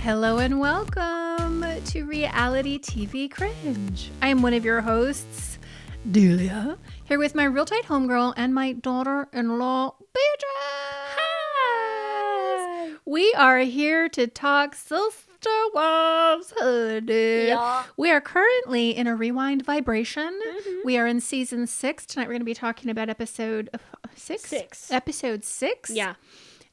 Hello and welcome to Reality TV Cringe. I am one of your hosts, Delia, here with my real tight homegirl and my daughter-in-law, Beatrice. Hi. We are here to talk Sister Wives, honey. Yeah. We are currently in a rewind vibration. Mm-hmm. We are in season 6. Tonight we're going to be talking about episode 6? Episode 6. Yeah.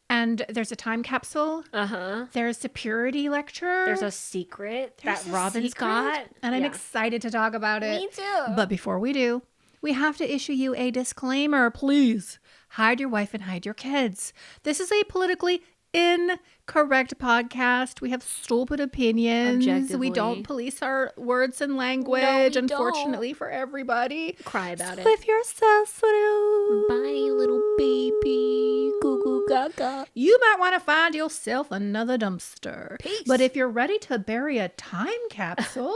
And there's a time capsule. Uh-huh. There's a purity lecture. There's a secret There's that a Robyn's secret, got. and I'm Yeah. excited to talk about it. Me too. But before we do, we have to issue you a disclaimer. Please hide your wife and hide your kids. This is a politically incorrect podcast. We have stupid opinions. Objectively. We don't police our words and language, No, we unfortunately, for everybody. Cry about So it. if you're sensitive, Bye, little baby. Goo goo gaga. you might want to find yourself another dumpster. Peace. But if you're ready to bury a time capsule,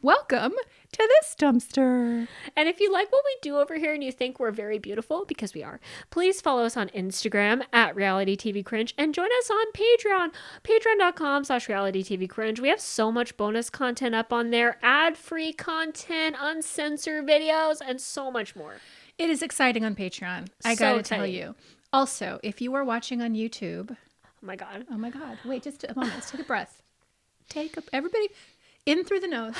welcome to this dumpster. And if you like what we do over here and you think we're very beautiful, because we are, please follow us on Instagram at Reality TV Cringe and join us on Patreon, patreon.com/Reality TV Cringe. We have so much bonus content up on there, ad-free content, uncensored videos, and so much more. It is exciting on Patreon. I So gotta tell exciting. you. Also, if you are watching on YouTube, Oh my God. oh my God, wait just a moment. Let's take a breath. Everybody in through the nose,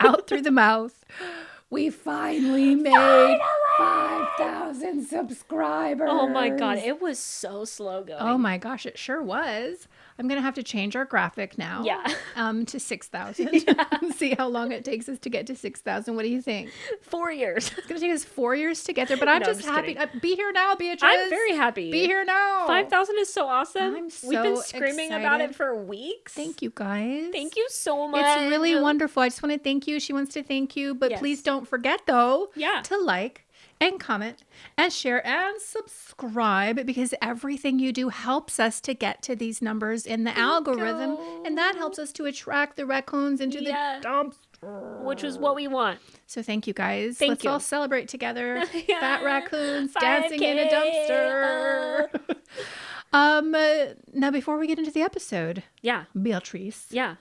out through the mouth. We finally made 5,000 subscribers. Oh my God. It was so slow going. Oh my gosh, it sure was. I'm going to have to change our graphic now. Yeah. To 6,000. See how long it takes us to get to 6,000. What do you think? 4 years. It's going to take us 4 years to get there, but I'm No, I'm just just happy. kidding. Be here now, Beatrice. I'm very happy. Be here now. 5,000 is so awesome. I'm We've been so screaming about excited. it for weeks. Thank you, guys. Thank you so much. It's really wonderful. I just want to thank you. She wants to thank you, but Yes. please don't forget, though, Yeah. to like and comment and share and subscribe, because everything you do helps us to get to these numbers in the algorithm, you. and that helps us to attract the raccoons into Yeah. the dumpster. Which is what we want. So thank you, guys. Thank Let's you. all celebrate together. Yeah. Fat raccoons 5K. dancing in a dumpster. Now before we get into the episode, Yeah. Beatrice, Yeah.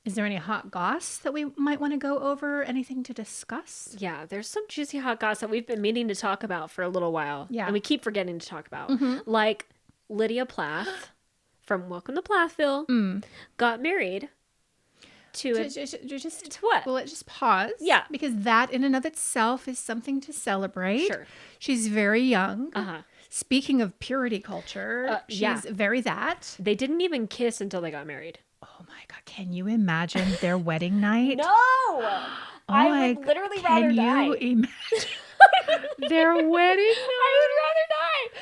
is there any hot goss that we might want to go over? Anything to discuss? Yeah. There's some juicy hot gossip we've been meaning to talk about for a little while. Yeah. And we keep forgetting to talk about. Mm-hmm. Like Lydia Plath from Welcome to Plathville got married to a... Just what? Well, let's just pause. Yeah. Because that in and of itself is something to celebrate. Sure. She's very young. Uh-huh. Speaking of purity culture, she's yeah. very that. They didn't even kiss until they got married. Oh my God. Can you imagine their wedding night? No! Oh I would literally rather die. Can you imagine their wedding I would rather die.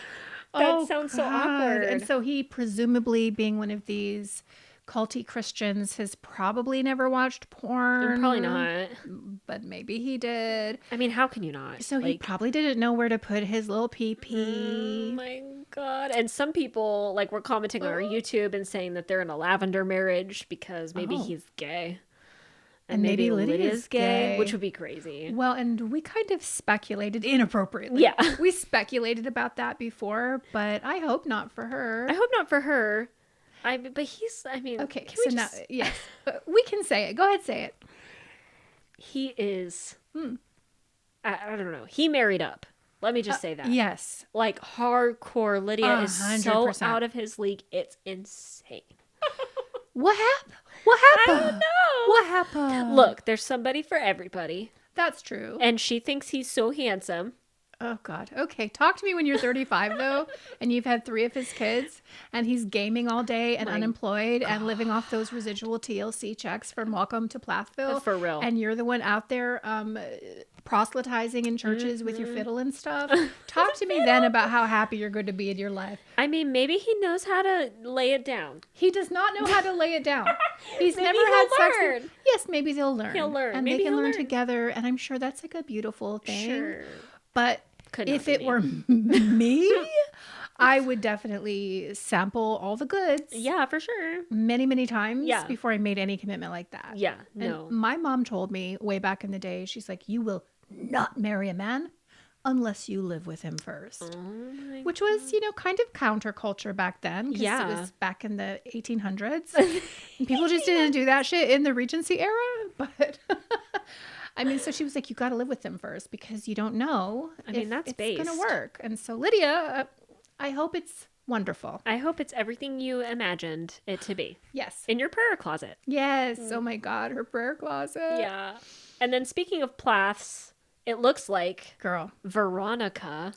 That Oh, sounds so God. awkward. And so he, presumably being one of these culty Christians, has probably never watched porn. Probably not. But maybe he did. I mean, how can you not? So he probably didn't know where to put his little Oh pee-pee. my God. And some people like were commenting on our YouTube and saying that they're in a lavender marriage because maybe Oh. he's gay. And maybe Lydia's gay. which would be crazy. Well, and we kind of speculated inappropriately. Yeah. We speculated about that before, but I hope not for her. I hope not for her. But he's, I mean, Okay, can so we now, just, yes, we can say it. Go ahead, say it. he is, I don't know. He married up. Let me just say that. Yes. Like hardcore. Lydia is so 100%. out of his league. It's insane. What happened? What I happened? don't know. What happened? Look, there's somebody for everybody. That's true. And she thinks he's so handsome. Oh, God. Okay. Talk to me when you're 35, though, and you've had 3 of his kids, and he's gaming all day and My unemployed and living off those residual TLC checks from Welcome to Plathville. For real. And you're the one out there proselytizing in churches with your fiddle and stuff. Talk to me then about how happy you're going to be in your life. I mean, maybe he knows how to lay it down. He does not know how to lay it down. He's Maybe never he'll had sex. learn. Yes, maybe they'll learn. He'll learn. And Maybe they can he'll learn learn. together. And I'm sure that's like a beautiful thing. Sure. But Could not if be it me. were me, I would definitely sample all the goods Yeah, for sure. many, many times Yeah. before I made any commitment like that. Yeah, And no. my mom told me way back in the day, she's like, you will not marry a man unless you live with him first. Oh my Which was, kind of counterculture back then. Because Yeah. it was back in the 1800s. And people just didn't do that shit in the Regency era. But, I mean, so she was like, you got to live with him first because you don't know that's it's going based. to work. And so, Lydia, I hope it's wonderful. I hope it's everything you imagined it to be. Yes. In your prayer closet. Yes. Oh, my God. Her prayer closet. Yeah. And then speaking of Plaths, it looks like Girl. Veronica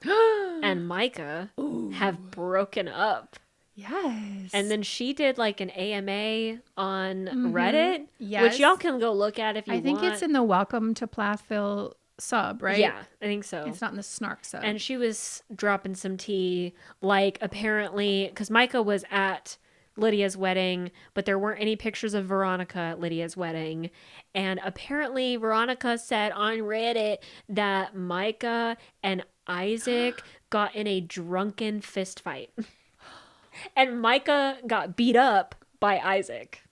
and Micah have broken up. Yes. And then she did like an AMA on Reddit, Yes. which y'all can go look at if you want. I think it's in the Welcome to Plathville sub, right? Yeah, I think so. It's not in the Snark sub. And she was dropping some tea, like apparently, because Micah was at Lydia's wedding, but there weren't any pictures of Veronica at Lydia's wedding. And apparently Veronica said on Reddit that Micah and Isaac got in a drunken fist fight. And Micah got beat up by Isaac.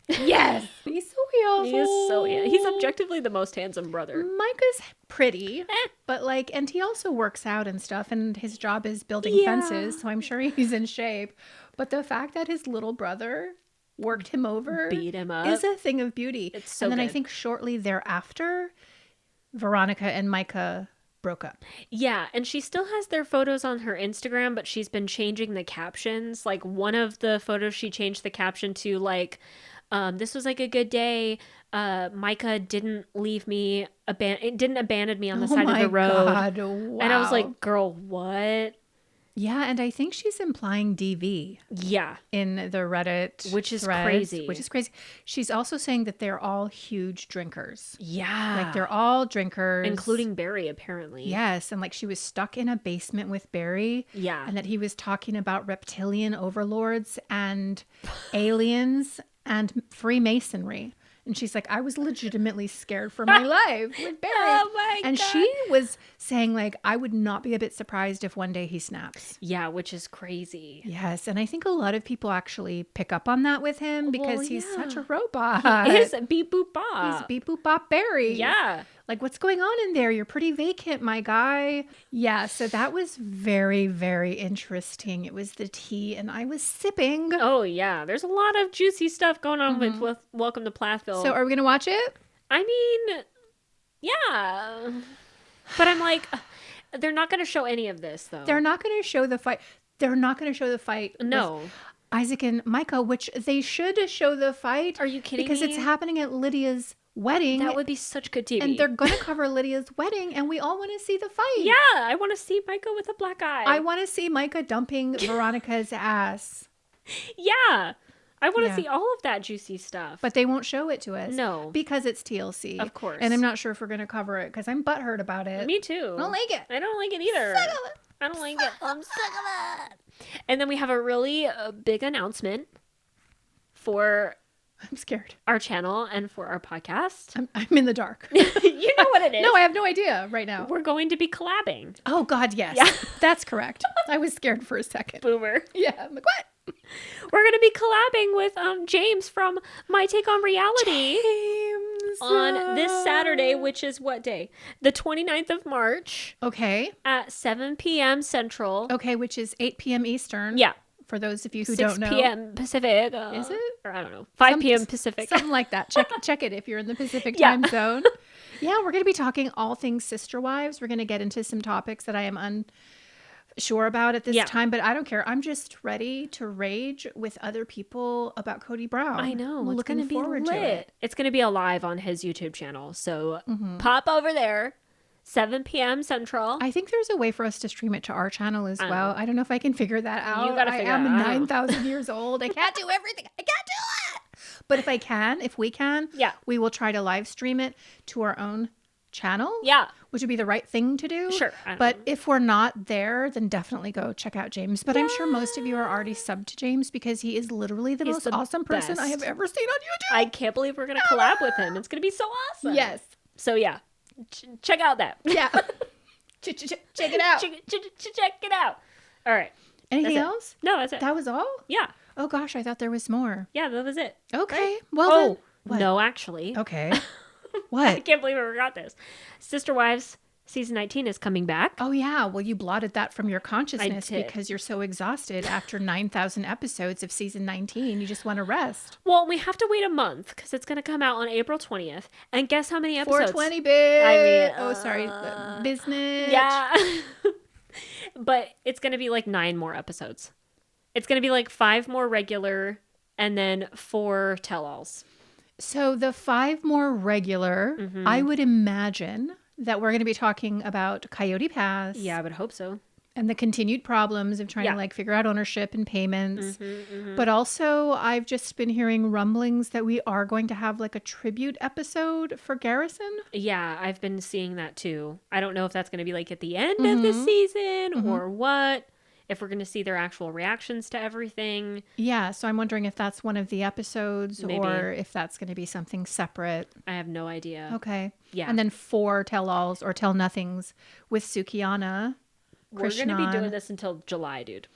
Yes. He's so handsome. He's objectively the most handsome brother. Micah's pretty, but and he also works out and stuff, and his job is building fences, so I'm sure he's in shape. But the fact that his little brother worked him over, Beat him up. is a thing of beauty. It's so And then I good. think shortly thereafter, Veronica and Micah broke up. Yeah, and she still has their photos on her Instagram, but she's been changing the captions. Like one of the photos she changed the caption to this was like a good day. Micah didn't leave me, didn't abandon me on the side of the road. God, wow. And I was like, girl, what? Yeah, and I think she's implying DV Yeah. in the Reddit Which is threads, crazy. Which is crazy. She's also saying that they're all huge drinkers. Yeah. Like they're all drinkers. including Barry, apparently. Yes, and she was stuck in a basement with Barry. Yeah. And that he was talking about reptilian overlords and aliens and Freemasonry. And she's like, I was legitimately scared for my life with Barry. Oh my and God. she was saying I would not be a bit surprised if one day he snaps. Yeah, which is crazy. Yes, and I think a lot of people actually pick up on that with him because Well, he's yeah. such a robot. He's beep boop bop. He's beep boop bop Barry. Yeah. What's going on in there? You're pretty vacant, my guy. Yeah, so that was very, very interesting. It was the tea, and I was sipping. Oh, yeah. There's a lot of juicy stuff going on with Welcome to Plathville. So are we going to watch it? I mean, yeah. But I'm like, they're not going to show any of this, though. They're not going to show the fight. They're not going to show the fight. No. with Isaac and Micah, which they should show the fight. Are you kidding because me? it's happening at Lydia's wedding. That would be such good TV. And they're going to cover Lydia's wedding, and we all want to see the fight. Yeah, I want to see Micah with a black eye. I want to see Micah dumping Veronica's ass. Yeah. I want to Yeah. see all of that juicy stuff. But they won't show it to us. No. Because it's TLC. Of course. And I'm not sure if we're going to cover it because I'm butthurt about it. Me too. I don't like it. I don't like it either. Sick of it. I don't like it. I'm sick of it. And then we have a really big announcement for I'm scared. our channel and for our podcast. I'm in the dark. You know what it is. No, I have no idea right now. We're going to be collabing. Oh, God, yes. Yeah. That's correct. I was scared for a second. Boomer. Yeah. I'm like, what? We're going to be collabing with James from My Take on Reality James. on this Saturday, which is what day? The 29th of March Okay. at 7 p.m. Central. Okay, which is 8 p.m. Eastern. Yeah. For those of you who 6 don't know. p.m. Pacific. Is it? Or I don't know. 5 Some- p.m. Pacific. Something like that. Check it if you're in the Pacific Yeah. time zone. Yeah, we're going to be talking all things sister wives. We're going to get into some topics that I am unsure about at this Yeah. time, but I don't care. I'm just ready to rage with other people about Cody Brown. I know. I'm It's looking going to be forward lit. to it. It's going to be alive on his YouTube channel. So pop over there. 7 p.m. Central. I think there's a way for us to stream it to our channel as I well. know. I don't know if I can figure that out. gotta I figure am it out. 9,000 years old. I can't do everything. I can't do it. But if we can, Yeah. we will try to live stream it to our own channel. Yeah. Which would be the right thing to do. Sure. I don't But know. if we're not there, then definitely go check out James. But I'm sure most of you are already subbed to James because he is literally the He's most the awesome person I best. have ever seen on YouTube. I can't believe we're going to collab with him. It's going to be so awesome. Yes. So yeah. Check out that. Yeah. Check it out. Check it out. All right. Anything That's it. else? No, that's it. That was all? Yeah. Oh gosh, I thought there was more. Yeah, that was it. Okay. Well Oh, then. no, actually. Okay. I What? can't believe I forgot this. Sister Wives Season 19 is coming back. Oh, yeah. Well, you blotted that from your consciousness did. because you're so exhausted after 9,000 episodes of season 19. You just want to rest. Well, we have to wait a month because it's going to come out on April 20th. And guess how many episodes? 420 bit. I mean, oh, sorry. Business. Yeah. But it's going to be like 9 more episodes. It's going to be like 5 more regular and then 4 tell-alls. So the 5 more regular, I would imagine that we're going to be talking about Coyote Pass. Yeah, I would hope so. And the continued problems of trying to like figure out ownership and payments. But also I've just been hearing rumblings that we are going to have like a tribute episode for Garrison. Yeah, I've been seeing that too. I don't know if that's going to be like at the end of the season or what. If we're going to see their actual reactions to everything. Yeah, so I'm wondering if that's one of the episodes Maybe. or if that's going to be something separate. I have no idea. Okay. Yeah. And then 4 tell-alls or tell-nothings with Sukiana. We're going to be Krishnan. doing this until July, dude.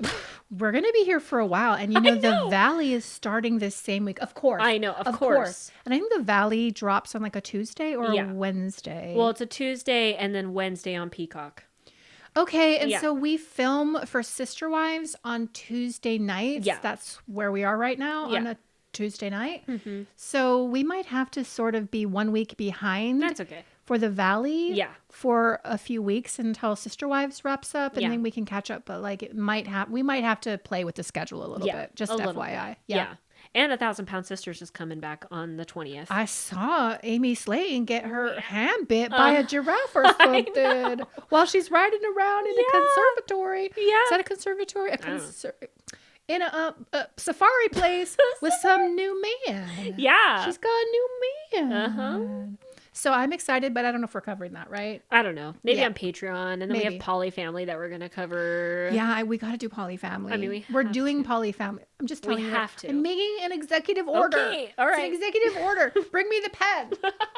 We're going to be here for a while. And you know, the Valley is starting this same week. Of course. I know, of course. And I think the Valley drops on like a Tuesday or a Wednesday. Well, it's a Tuesday and then Wednesday on Peacock. Okay, and so we film for Sister Wives on Tuesday nights. Yeah. That's where we are right now on a Tuesday night. So we might have to sort of be 1 week behind. That's okay. For the Valley. Yeah. For a few weeks until Sister Wives wraps up, and Yeah. then we can catch up. But like we might have to play with the schedule a little bit. Just FYI. Yeah. And 1,000-Pound Sisters is coming back on the 20th. I saw Amy Slayton get her hand bit by a giraffe or something while she's riding around in a conservatory. Yeah. Is that a conservatory? In a safari place with some new man. Yeah. She's got a new man. Uh-huh. So I'm excited, but I don't know if we're covering that, right? I don't know. Maybe Yeah. on Patreon. And then we Maybe. have Poly Family that we're going to cover. Yeah, we got to do Polyfamily. I mean, we're doing Polyfamily. I'm just telling you. have to. I'm making an executive order. Okay, all right. It's an executive order. Bring me the pen.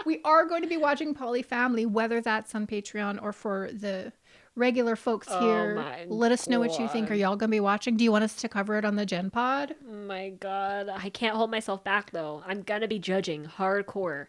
We are going to be watching Polyfamily, whether that's on Patreon or for the regular folks here. my Let us know what you think. God. Are y'all going to be watching? Do you want us to cover it on the Gen Pod? Oh my God. I can't hold myself back, though. I'm going to be judging hardcore.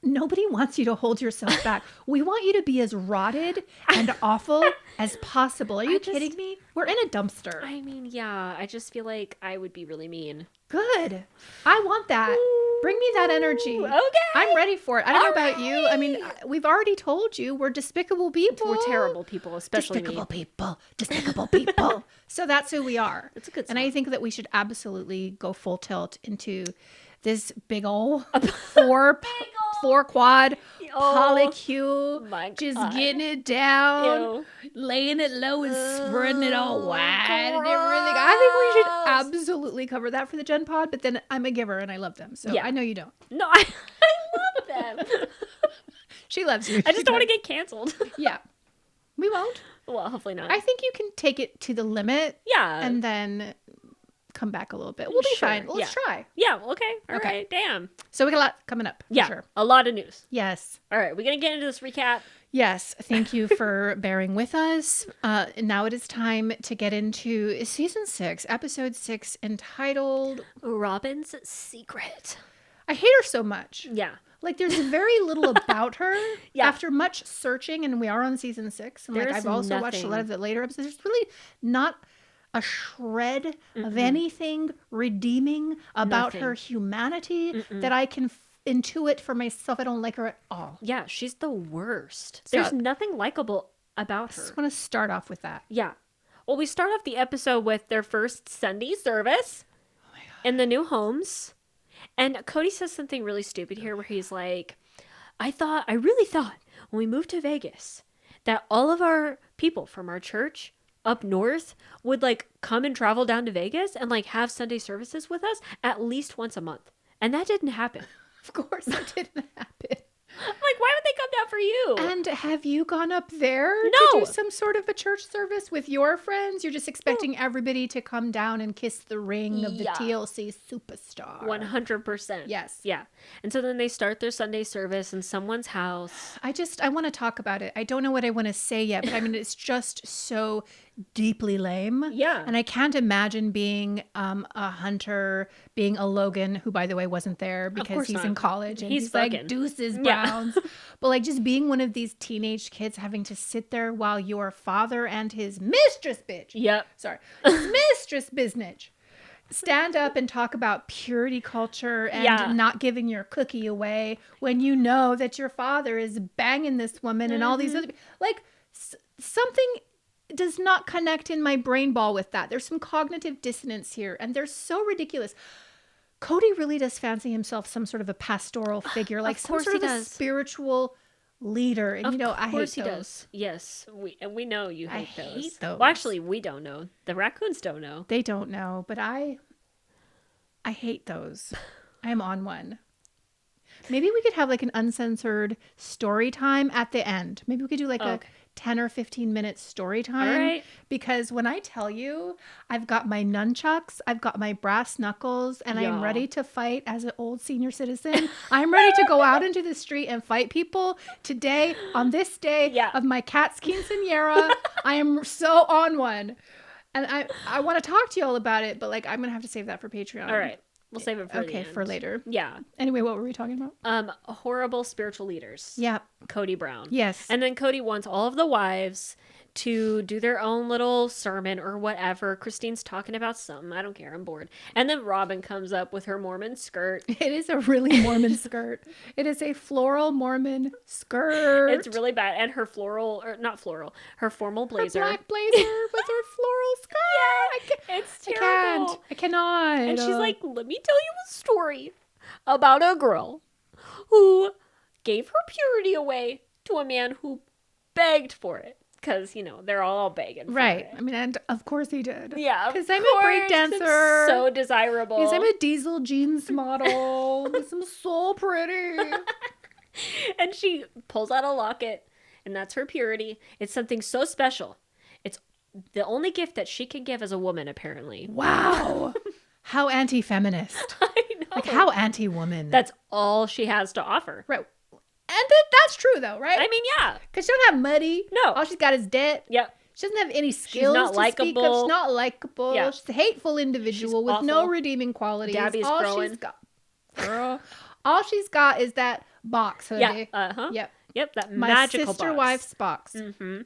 Nobody wants you to hold yourself back. We want you to be as rotted and awful as possible. Are you kidding me? We're in a dumpster. I mean, yeah. I just feel like I would be really mean. Good. I want that. Bring me that energy. Okay. I'm ready for it. I don't know about you. I mean, we've already told you we're despicable people. We're terrible people, especially Despicable me. people. Despicable people. So that's who we are. It's a good And song. I think that we should absolutely go full tilt into this big ol' four quad polycule. my Just God. getting it down, Ew. laying it low and spreading it all wide and everything. I think we should absolutely cover that for the Gen Pod, but then I'm a giver and I love them. So Yeah. I know you don't. No, I love them. She loves you. I just don't want to get canceled. Yeah. We won't. Well, hopefully not. I think you can take it to the limit Yeah. and then come back a little bit. We'll be Sure, fine. Let's try. Yeah, okay. All Okay. right. Damn. So we got a lot coming up. For Yeah. Sure. A lot of news. Yes. All right. We're going to get into this recap. Yes. Thank you for bearing with us. Now it is time to get into season 6, episode 6, entitled Robyn's Secret. I Hate Her So Much. Yeah. Like, there's very little about her. Yeah. After much searching, and we are on season 6. And like, There's I've also watched a nothing. lot of the later episodes. There's really not a shred of anything redeeming about Nothing. her humanity that I can intuit for myself. I don't like her at all. Yeah, she's the worst. So- There's nothing likable about I her. just want to start off with that. Yeah. Well, we start off the episode with their first Sunday service in the new homes. And Cody says something really stupid here where he's like, I really thought when we moved to Vegas that all of our people from our church up north would like come and travel down to Vegas and like have Sunday services with us at least once a month. And that didn't happen. Of course, that didn't happen. I'm like, why would they come down for you? And have you gone up there to No. do some sort of a church service with your friends? You're just expecting everybody to come down and kiss the ring of the Yeah. TLC superstar. 100%. Yes. Yeah. And so then they start their Sunday service in someone's house. I want to talk about it. I don't know what I want to say yet, but I mean, it's just so deeply lame. Yeah. And I can't imagine being a Hunter, being a Logan, who, by the way, wasn't there because course he's not. in college and He's he's fucking. like deuces Yeah. Browns. But like just being one of these teenage kids having to sit there while your father and his mistress bitch. Yep. Sorry. His mistress business. Stand up and talk about purity culture and not giving your cookie away when you know that your father is banging this woman and all these other like something does not connect in my brain ball with that. There's some cognitive dissonance here and they're so ridiculous. Cody really does fancy himself some sort of a pastoral figure, like some sort of a spiritual leader. And you know, I hate those. Does. Yes, we know you hate those. hate those. Well, actually, we don't know. The raccoons don't know. They don't know, but I hate those. I'm on one. Maybe we could have like an uncensored story time at the end. Maybe we could do like a 10 or 15 minute story time. All right. Because when I tell you, I've got my nunchucks, I've got my brass knuckles, and I am ready to fight as an old senior citizen. I'm ready to go out into the street and fight people today on this day of my cat's quinceañera. I am so on one. And I want to talk to you all about it, but like I'm going to have to save that for Patreon. All right. We'll save it for the end. For later. Yeah. Anyway, what were we talking about? Horrible spiritual leaders. Yeah. Cody Brown. Yes. And then Cody wants all of the wives to do their own little sermon or whatever. Christine's talking about something. I don't care. I'm bored. And then Robyn comes up with her Mormon skirt. It is a really Mormon skirt. It is a floral Mormon skirt. It's really bad. And her her formal blazer. Her black blazer with her floral skirt. Yeah, it's terrible. I cannot. And she's like, let me tell you a story about a girl who gave her purity away to a man who begged for it. Because, you know, they're all begging for it. I mean, and of course he did. Yeah, because I'm a break dancer. So desirable. Because I'm a diesel jeans model. Because I'm so pretty. And she pulls out a locket, and that's her purity. It's something so special. It's the only gift that she can give as a woman, apparently. Wow. How anti-feminist. I know. Like, how anti-woman. That's all she has to offer. Right. And that's true, though, right? I mean, yeah. Because she don't have money. No. All she's got is debt. Yep. She doesn't have any skills not to speak of. likable. She's not likable. Yeah. She's a hateful individual She's with awful. no redeeming qualities. Gabby's all growing. she's got, girl, all she's got is that box hoodie. Yeah. Uh-huh. Yep. Yep. That My magical sister box. wife's box. 100%.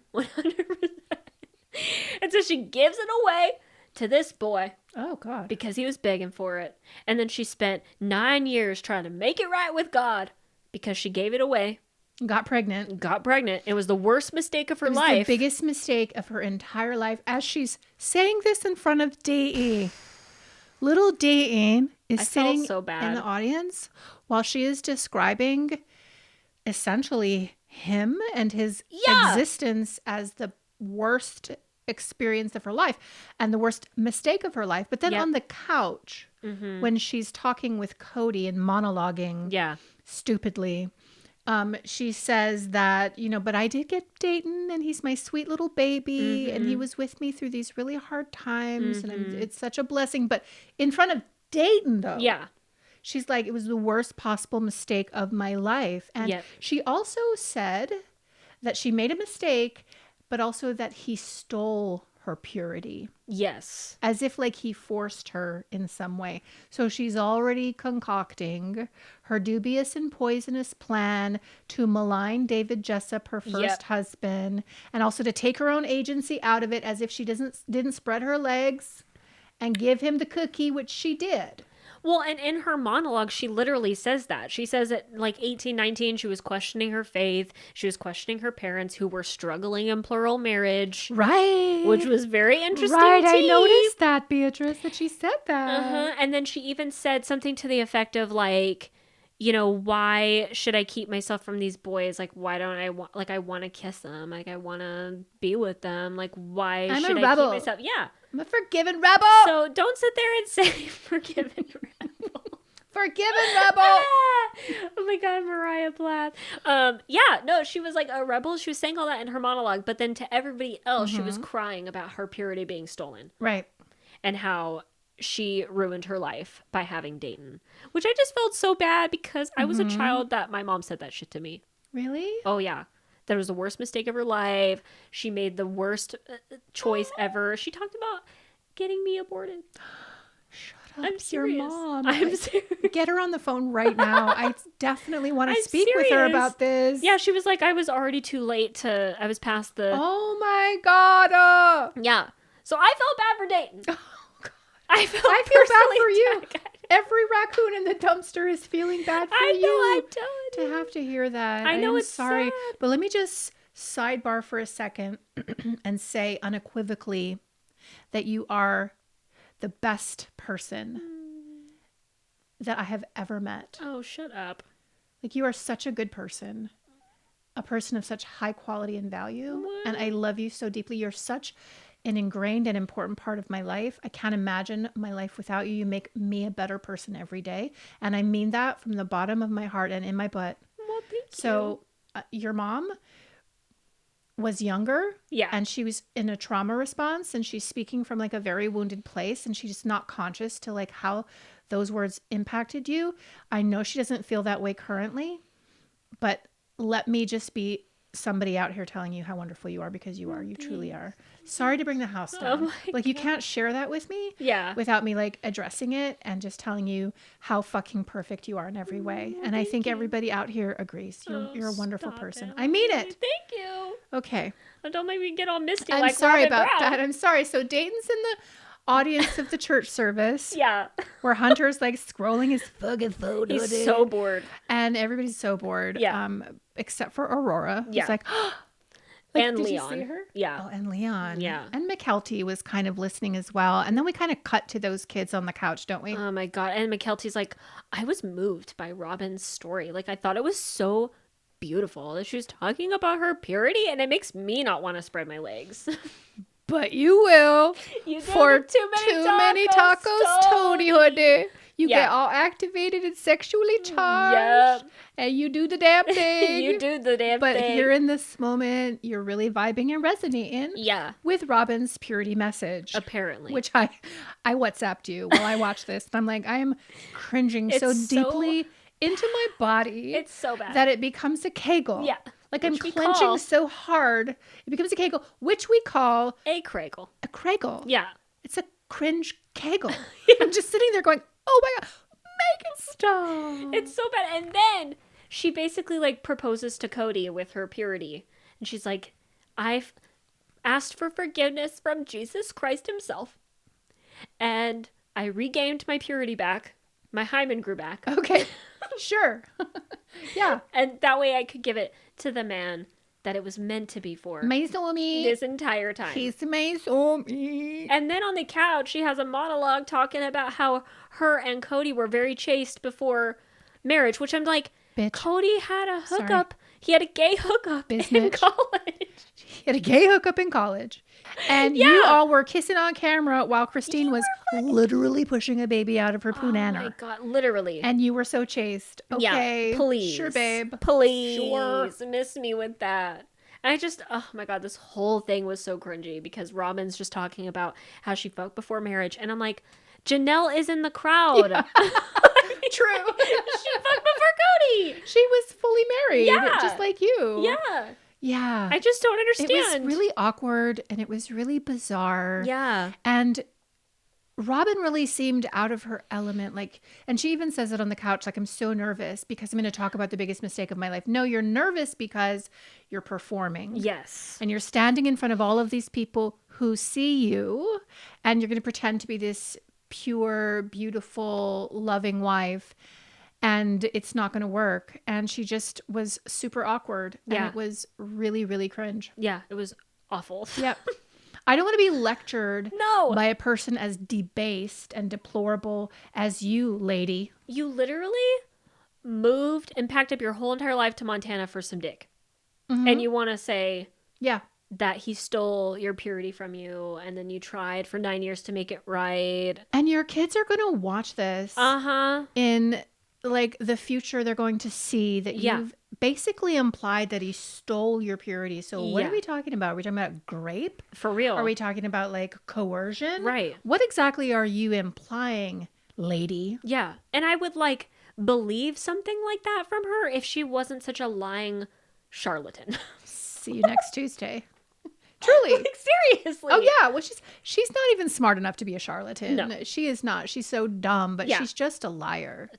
And so she gives it away to this boy. Oh, God. Because he was begging for it. And then she spent 9 years trying to make it right with God because she gave it away. Got pregnant. Got pregnant. It was the worst mistake of her It was life. the biggest mistake of her entire life. As she's saying this in front of D.E., little D.E. is sitting so bad. in the audience while she is describing essentially him and his existence as the worst experience of her life and the worst mistake of her life. But then on the couch, when she's talking with Cody and monologuing stupidly, she says that, you know, but I did get Dayton and he's my sweet little baby and he was with me through these really hard times and it's such a blessing. But in front of Dayton, though, she's like, it was the worst possible mistake of my life. And she also said that she made a mistake, but also that he stole her purity. Yes. As if like he forced her in some way. So she's already concocting her dubious and poisonous plan to malign David Jessup, her first husband, and also to take her own agency out of it as if she didn't spread her legs and give him the cookie, which she did. Well, and in her monologue, she literally says that. She says at like 18, 19, she was questioning her faith. She was questioning her parents who were struggling in plural marriage. Right. Which was very interesting. Right, I noticed that, Beatrice, that she said that. And then she even said something to the effect of like, you know, why should I keep myself from these boys? Like, why don't I want, like, I want to kiss them. Like, I want to be with them. Like, why should I keep myself? Yeah. I'm a forgiven rebel. So don't sit there and say forgiven rebel. Forgiven rebel. Oh my God, Mariah Plath. No, she was like a rebel. She was saying all that in her monologue, but then to everybody else, she was crying about her purity being stolen. Right. And how she ruined her life by having Dayton, which I just felt so bad because I was a child that my mom said that shit to me. Really? Oh yeah. that it was the worst mistake of her life. She made the worst choice ever. She talked about getting me aborted. Shut up, I'm your serious. mom. I'm serious. Get her on the phone right now. I definitely want to I'm speak with her serious. about this. Yeah, she was like, I was already too late I was past the... Oh my God. Yeah. So I felt bad for Dayton. Oh, God. I feel bad for you. attacked. Every raccoon in the dumpster is feeling bad for I know, you. I'm telling you. To have to hear that. I know, am it's sorry. sad. But let me just sidebar for a second and say unequivocally that you are the best person that I have ever met. Oh, shut up. Like, you are such a good person, a person of such high quality and value. What? And I love you so deeply. You're such an ingrained and important part of my life. I can't imagine my life without you. You make me a better person every day. And I mean that from the bottom of my heart and in my butt. Well, thank you. So your mom was younger. Yeah. And she was in a trauma response, and she's speaking from like a very wounded place, and she's just not conscious to like how those words impacted you. I know she doesn't feel that way currently, but let me just be somebody out here telling you how wonderful you are, because you are. You truly are. Sorry to bring the house down. my Like, you can't share that with me Yeah. without me like addressing it and just telling you how fucking perfect you are in every way. And I think everybody out here agrees. You're a wonderful Stop person. it. I mean it. Thank you. Okay. Oh, don't make me get all misty I'm like sorry Robyn about Brown. that. I'm sorry. So Dayton's in the audience of the church service. Yeah. Where Hunter's like scrolling his fucking phone. He's so bored. And everybody's so bored. Yeah. Except for Aurora. Yeah. Who's like, And did Leon. you see her? Yeah. Oh, and Leon. Yeah. And McKelty was kind of listening as well. And then we kind of cut to those kids on the couch, don't we? Oh my God. And McKelty's like, I was moved by Robyn's story. Like, I thought it was so beautiful that she was talking about her purity, and it makes me not want to spread my legs. But you will. You For too many tacos, Tony Hoodie. You Yeah. get all activated and sexually charged. Yep. And you do the damn thing. You do the damn But thing. here in this moment, you're really vibing and resonating Yeah. with Robyn's purity message. Apparently. Which I WhatsApped you while I watched this. And I'm like, I am cringing so It's so- deeply into my body It's so bad. that it becomes a kegel. Yeah. Like, I'm Which we clenching call- so hard, it becomes a kegel, which we call A Craigle. a kregel. Yeah. It's a cringe kegel. I'm just sitting there going, oh my God, make it stop. It's so bad. And then she basically like proposes to Cody with her purity. And she's like, I've asked for forgiveness from Jesus Christ himself. And I regained my purity back. My hymen grew back. Okay, sure. Yeah. And that way I could give it to the man that it was meant to be for My soulmate. this entire time. He's my soulmate. And then on the couch, she has a monologue talking about how her and Cody were very chaste before marriage, which I'm like, Bitch. Cody had a hookup. He had a gay hookup in Bitch. college. He had a gay hookup in college. And you Yeah. all were kissing on camera while Christine was literally pushing a baby out of her Oh my poonanner. God, literally. And you were so chaste. Okay. Yeah, please. Sure, babe. Please. Sure. Miss me with that. And I just, oh my God, this whole thing was so cringy because Robyn's just talking about how she fucked before marriage. And I'm like, Janelle is in the crowd. True. She fucked before Cody. She was fully married. Yeah. Just like you. Yeah. Yeah. I just don't It understand. was really awkward and it was really bizarre. Yeah. And Robyn really seemed out of her element. Like, and she even says it on the couch, like, I'm so nervous because I'm going to talk about the biggest mistake of my life. No, you're nervous because you're performing. Yes. And you're standing in front of all of these people who see you, and you're going to pretend to be this pure, beautiful, loving wife. And it's not going to work. And she just was super awkward. Yeah. And it was really, really cringe. Yeah. It was awful. Yep. I don't want to be lectured No. by a person as debased and deplorable as you, lady. You literally moved and packed up your whole entire life to Montana for some dick. And you want to say Yeah. that he stole your purity from you and then you tried for 9 years to make it right. And your kids are going to watch this Uh-huh. in like the future. They're going to see that Yeah. you've basically implied that he stole your purity. So what Yeah. are we talking about? Are we talking about grape? For real. Are we talking about like coercion? Right. What exactly are you implying, lady? Yeah. And I would like believe something like that from her if she wasn't such a lying charlatan. see you next Tuesday. Truly. Like, seriously. Oh yeah, well she's not even smart enough to be a charlatan. No. She is not. She's so dumb, but she's just a liar.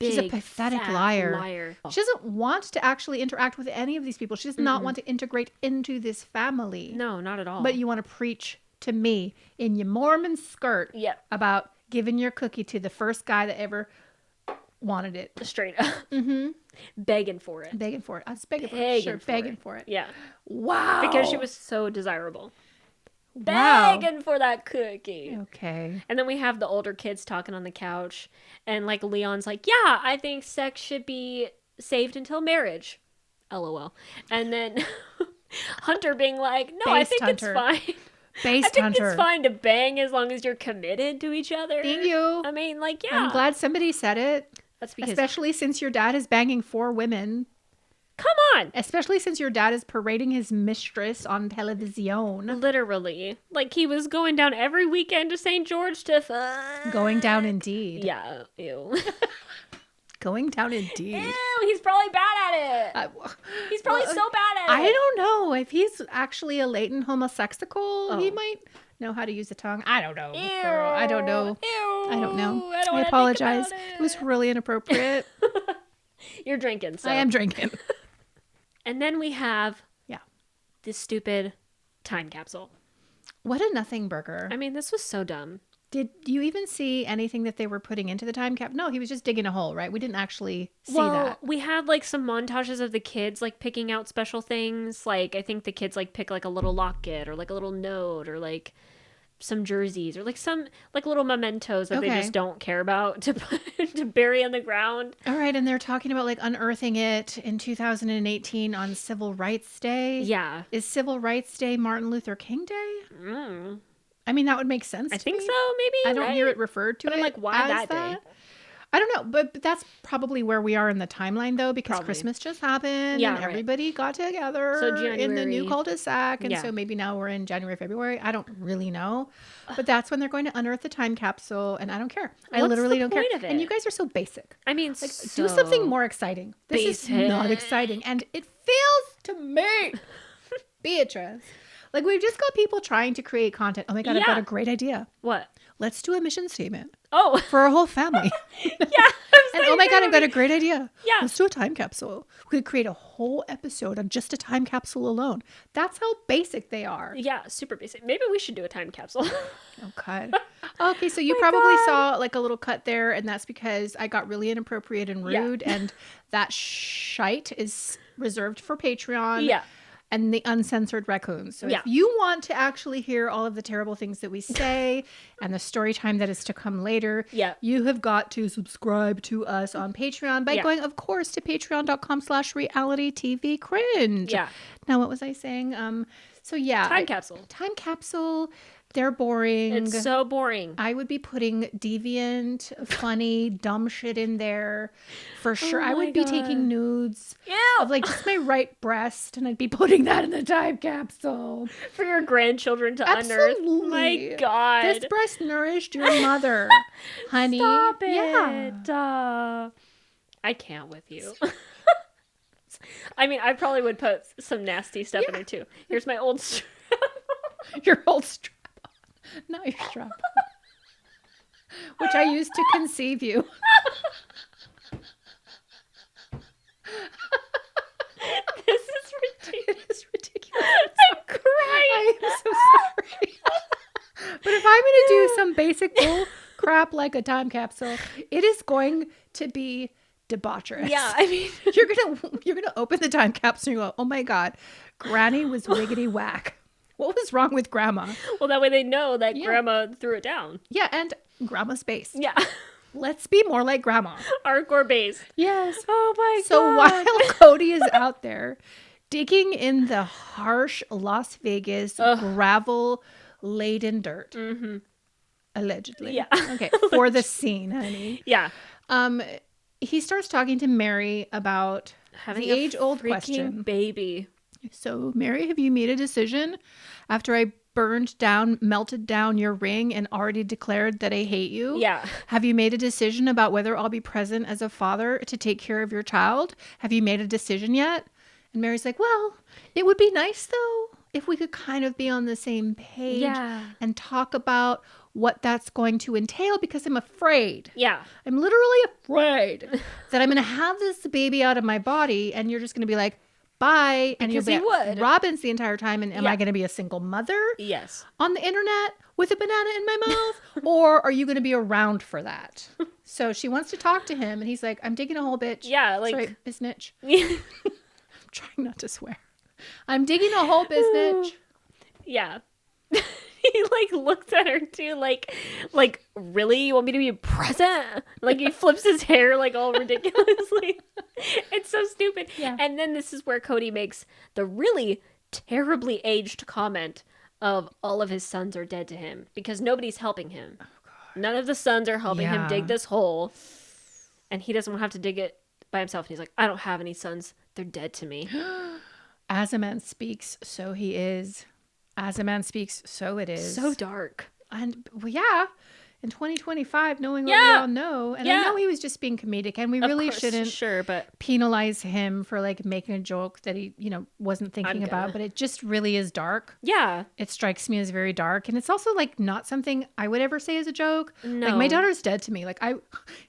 She's a Big, pathetic fat liar. She doesn't want to actually interact with any of these people. She does not want to integrate into this family. No, not at all. But you want to preach to me in your Mormon skirt about giving your cookie to the first guy that ever wanted it. Straight up. Begging for it. Begging for it. I was begging for it. Sure, begging for it. Yeah. Wow. Because she was so desirable. Wow. Begging for that cookie. Okay. And then we have the older kids talking on the couch. And like Leon's like, yeah, I think sex should be saved until marriage. LOL. And then Hunter being like, no, I think it's fine. I think it's fine to bang as long as you're committed to each other. Thank you. I mean, like, yeah. I'm glad somebody said it. That's because... Especially since your dad is banging 4 women. Come on. Especially since your dad is parading his mistress on television. Literally. Like, he was going down every weekend to St. George to fuck. Going down indeed. Yeah. Ew. Going down indeed. Ew, he's probably bad at it. He's probably so bad at it. I don't know. If he's actually a latent homosexual, he might know how to use the tongue. I don't know. Ew. Girl, I don't know. Ew. I don't know. I apologize. It was really inappropriate. You're drinking, so. I am drinking. And then we have this stupid time capsule. What a nothing burger. I mean, this was so dumb. Did you even see anything that they were putting into the time cap? No, he was just digging a hole, right? We didn't actually see that. We had like some montages of the kids like picking out special things. Like I think the kids like pick like a little locket or like a little note or like some jerseys or like some like little mementos that they just don't care about to to bury on the ground. All right, and they're talking about like unearthing it in 2018 on Civil Rights Day. Yeah. Is Civil Rights Day Martin Luther King Day? I mean, that would make sense. I think me. so, maybe. I don't hear it referred to. But I'm like, why that day? I don't know, but that's probably where we are in the timeline, though, because Christmas just happened and everybody got together in the new cul-de-sac. And so maybe now we're in January, February. I don't really know. But that's when they're going to unearth the time capsule. And I don't care. I literally don't care. And you guys are so basic. I mean, like, do something more exciting. This is not exciting. And it feels to me, Beatrice. Like, we've just got people trying to create content. Oh my God, I've got a great idea. What? Let's do a mission statement. Oh. For our whole family. And oh my God, I've got a great idea. Yeah. Let's do a time capsule. We could create a whole episode on just a time capsule alone. That's how basic they are. Yeah, super basic. Maybe we should do a time capsule. Oh God. Okay, so you probably saw like a little cut there, and that's because I got really inappropriate and rude, and that shite is reserved for Patreon. Yeah. And the uncensored raccoons. So if you want to actually hear all of the terrible things that we say and the story time that is to come later, you have got to subscribe to us on Patreon by going, of course, to patreon.com/realitytvcringe. Yeah. Now, what was I saying? Time capsule. Time capsule. They're boring. It's so boring. I would be putting deviant, funny, dumb shit in there for sure. I would be taking nudes of like just my right breast, and I'd be putting that in the time capsule for your grandchildren to unearth. My God, this breast nourished your mother, honey. Stop it. Yeah. I can't with you. I mean, I probably would put some nasty stuff in there too. Here's my old strap. Your old strap. Not your strap on, which I used to conceive you. This is ridiculous. It is ridiculous. I'm crying. I am so sorry. But if I'm going to do some basic bull crap like a time capsule, it is going to be debaucherous. Yeah, I mean, you're gonna open the time capsule and you go, oh my God, Granny was wiggity whack. What was wrong with Grandma? Well, that way they know that Grandma threw it down. Yeah, and Grandma's base. Yeah. Let's be more like Grandma. Hardcore base. Yes. Oh my God. So while Cody is out there digging in the harsh Las Vegas gravel-laden dirt, allegedly. Yeah. Okay, for the scene, honey. Yeah. He starts talking to Mary about having the age-old question. Baby. So, Mary, have you made a decision after I melted down your ring and already declared that I hate you? Yeah. Have you made a decision about whether I'll be present as a father to take care of your child? Have you made a decision yet? And Mary's like, well, it would be nice, though, if we could kind of be on the same page and talk about what that's going to entail, because I'm afraid. Yeah. I'm literally afraid that I'm going to have this baby out of my body and you're just going to be like, bye. And you'll be at Robyn's the entire time. And am I going to be a single mother? Yes. On the internet with a banana in my mouth? Or are you going to be around for that? So she wants to talk to him and he's like, I'm digging a hole, bitch. Yeah. Like, sorry, biznitch. I'm trying not to swear. I'm digging a hole, biznitch. Yeah. He like looks at her too, like, really? You want me to be present? Like he flips his hair like all ridiculously. It's so stupid. Yeah. And then this is where Cody makes the really terribly aged comment of all of his sons are dead to him because nobody's helping him. Oh, God. None of the sons are helping him dig this hole. And he doesn't have to dig it by himself. And he's like, I don't have any sons. They're dead to me. As a man speaks, so he is. As a man speaks, so it is. So dark. And well, yeah, in 2025, knowing what we all know, and I know he was just being comedic, and we really shouldn't penalize him for like making a joke that he, wasn't thinking about, but it just really is dark. Yeah. It strikes me as very dark, and it's also like not something I would ever say as a joke. No. Like my daughter's dead to me. Like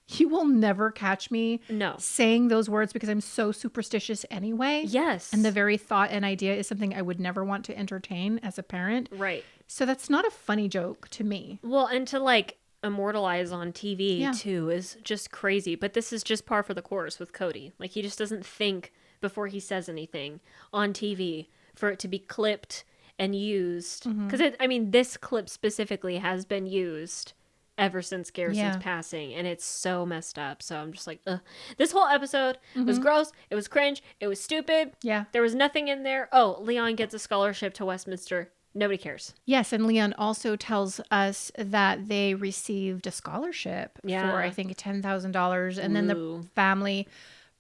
you will never catch me saying those words because I'm so superstitious anyway. Yes. And the very thought and idea is something I would never want to entertain as a parent. Right. So that's not a funny joke to me. Well, and to like immortalize on TV too is just crazy. But this is just par for the course with Cody. Like he just doesn't think before he says anything on TV for it to be clipped and used. Because this clip specifically has been used ever since Garrison's passing, and it's so messed up. So I'm just like, ugh. This whole episode was gross. It was cringe. It was stupid. Yeah. There was nothing in there. Oh, Leon gets a scholarship to Westminster. Nobody cares. Yes, and Leon also tells us that they received a scholarship for, I think, $10,000. And then the family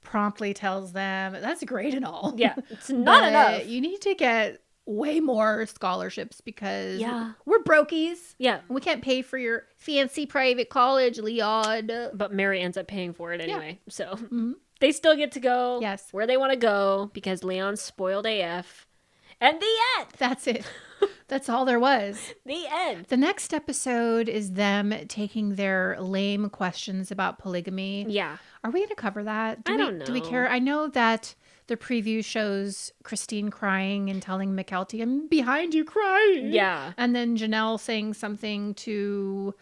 promptly tells them, that's great and all. Yeah, it's not enough. You need to get way more scholarships because we're brokies. Yeah. We can't pay for your fancy private college, Leon. But Mary ends up paying for it anyway. So they still get to go where they want to go because Leon's spoiled AF. And the end. That's it. That's all there was. The end. The next episode is them taking their lame questions about polygamy. Yeah. Are we going to cover that? I don't know. Do we care? I know that the preview shows Christine crying and telling McKelty, I'm behind you crying. Yeah. And then Janelle saying something to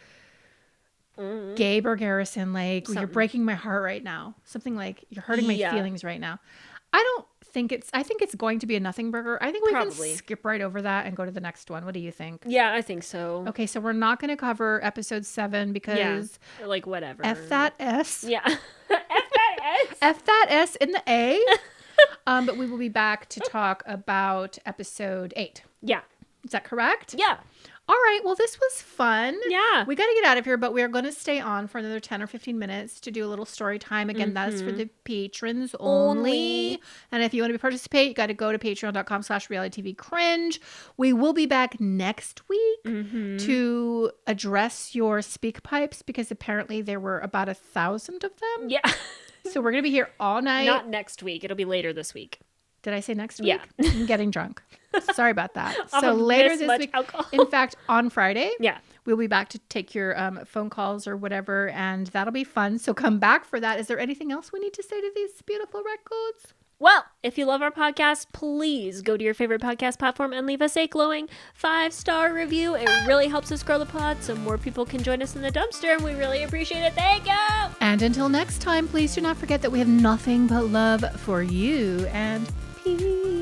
Gabe or Garrison, like, you're breaking my heart right now. Something like, you're hurting my feelings right now. I think it's going to be a nothing burger. I think we can skip right over that and go to the next one. What do you think? Yeah, I think so. Okay, so we're not going to cover episode 7 because like whatever. F that S. Yeah. F that S. F that S in the A. But we will be back to talk about episode 8. Yeah. Is that correct? Yeah. All right. Well, this was fun. Yeah. We got to get out of here, but we are going to stay on for another 10 or 15 minutes to do a little story time. Again, that's for the patrons only. And if you want to participate, you got to go to patreon.com/realitytvcringe. We will be back next week to address your speak pipes because apparently there were about 1,000 of them. Yeah. So we're going to be here all night. Not next week. It'll be later this week. Did I say next week? Yeah. I'm getting drunk. Sorry about that. So later this week, in fact, on Friday, we'll be back to take your phone calls or whatever, and that'll be fun. So come back for that. Is there anything else we need to say to these beautiful records? Well, if you love our podcast, please go to your favorite podcast platform and leave us a glowing 5-star review. It really helps us grow the pod so more people can join us in the dumpster, and we really appreciate it. Thank you! And until next time, please do not forget that we have nothing but love for you and peace.